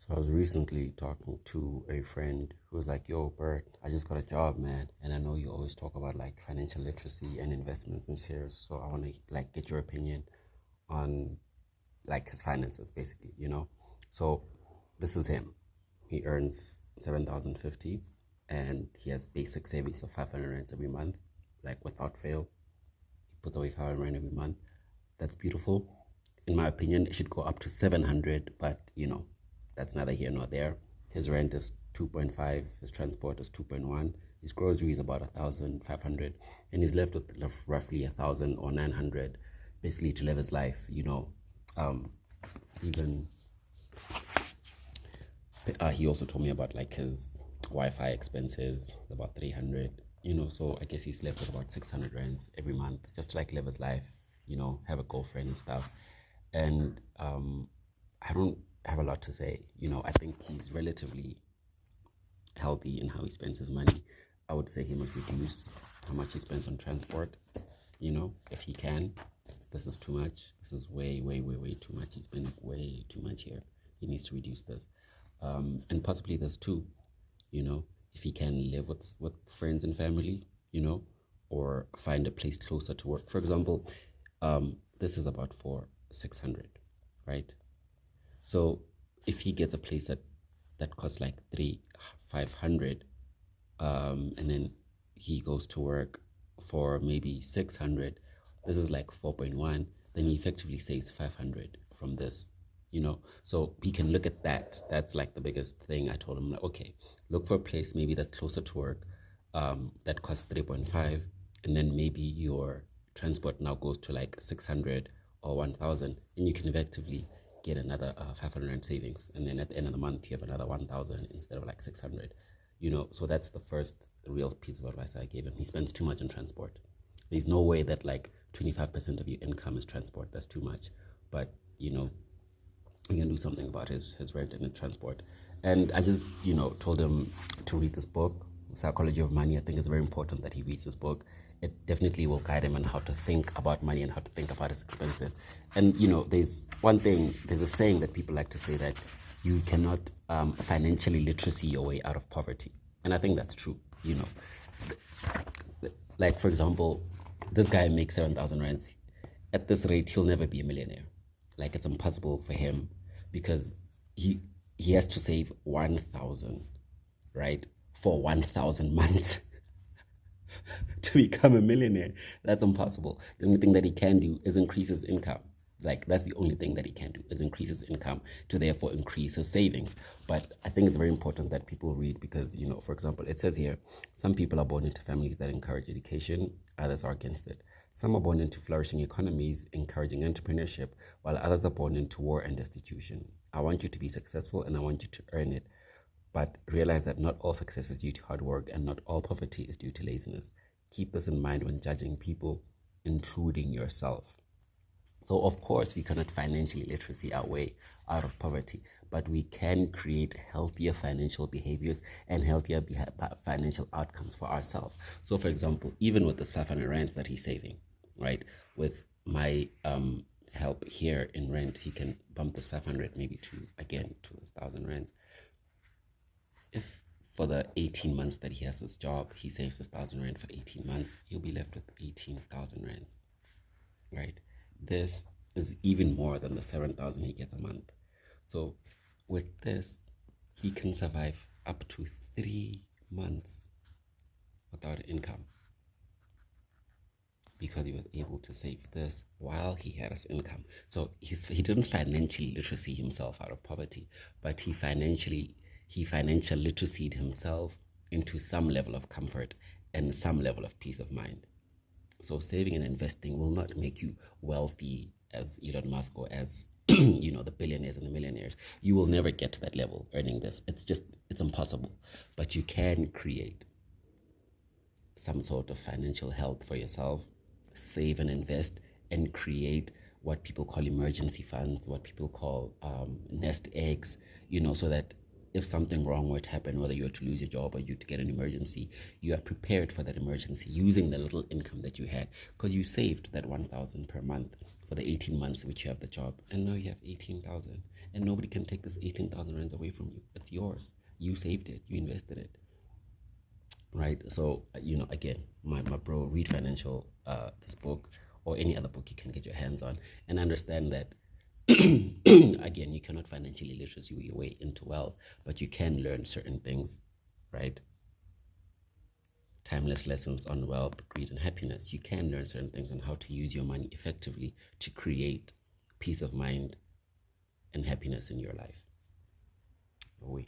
So I was recently talking to a friend who was like, "Yo, Bert, I just got a job, man, and I know you always talk about like financial literacy and investments and shares. So I want to like get your opinion on like his finances, basically, you know." So this is him. He earns 7,050, and he has basic savings of 500 rands every month, like without fail. He puts away 500 rand every month. That's beautiful. In my opinion, it should go up to 700, but that's neither here nor there. His rent is 2.5, his transport is 2.1, his grocery is about 1,500, and he's left with roughly 1,000 or 900 basically to live his life, Um, even he also told me about like his Wi-Fi expenses, about 300, so I guess he's left with about 600 rands every month just to like live his life, have a girlfriend and stuff. And I don't have a lot to say. I think he's relatively healthy in how he spends his money. I would say he must reduce how much he spends on transport, if he can. This is too much. This is way, way, way, way too much. He's spending way too much here. He needs to reduce this. And possibly this too, if he can live with friends and family, or find a place closer to work. For example, this is about for 600, right? So if he gets a place that costs like 500, and then he goes to work for maybe 600, this is like 4.1, then he effectively saves 500 from this, so he can look at that. That's like the biggest thing. I told him, like, okay, look for a place maybe that's closer to work, that costs 3.5, and then maybe your transport now goes to like 600 or 1,000, and you can effectively get another 500 savings, and then at the end of the month you have another 1,000 instead of like 600. So that's the first real piece of advice I gave him. He spends too much on transport. There's no way that like 25% of your income is transport. That's too much. But he can do something about his rent and his transport. And I just told him to read this book, Psychology of Money. I think it's very important that he reads this book. It definitely will guide him on how to think about money and how to think about his expenses. And there's a saying that people like to say that you cannot financially literacy your way out of poverty. And I think that's true. Like, for example, this guy makes 7,000 rands. At this rate, he'll never be a millionaire. Like, it's impossible for him because he has to save 1,000, right, for 1,000 months to become a millionaire. That's impossible. The only thing that he can do is increase his income. Like, that's the only thing that he can do, is increase his income to therefore increase his savings. But I think it's very important that people read because, for example, it says here, some people are born into families that encourage education, others are against it. Some are born into flourishing economies, encouraging entrepreneurship, while others are born into war and destitution. I want you to be successful and I want you to earn it. But realize that not all success is due to hard work and not all poverty is due to laziness. Keep this in mind when judging people, including yourself. So, of course, we cannot financially literacy our way out of poverty, but we can create healthier financial behaviors and healthier financial outcomes for ourselves. So, for example, even with this 500 rands that he's saving, right, with my help here in rent, he can bump this 500 maybe to this 1,000 rands. If for the 18 months that he has this job, he saves this 1,000 rand for 18 months, he'll be left with 18,000 rands, right? This is even more than the 7,000 he gets a month. So with this, he can survive up to 3 months without income because he was able to save this while he had his income. So he didn't financially literacy himself out of poverty, but he financial literacied himself into some level of comfort and some level of peace of mind. So saving and investing will not make you wealthy as Elon Musk or as the billionaires and the millionaires. You will never get to that level earning this. It's impossible. But you can create some sort of financial health for yourself, save and invest, and create what people call emergency funds, what people call nest eggs, so that if something wrong were to happen, whether you were to lose your job or you to get an emergency, you are prepared for that emergency using the little income that you had because you saved that 1,000 per month for the 18 months which you have the job, and now you have 18,000. and nobody can take this 18,000 rands away from you. It's yours. You saved it. You invested it. Right? So, again, my bro, read this book or any other book you can get your hands on, and understand that, again, you cannot financially literacy your way into wealth, but you can learn certain things, right? Timeless lessons on wealth, greed, and happiness. You can learn certain things on how to use your money effectively to create peace of mind and happiness in your life. Oui.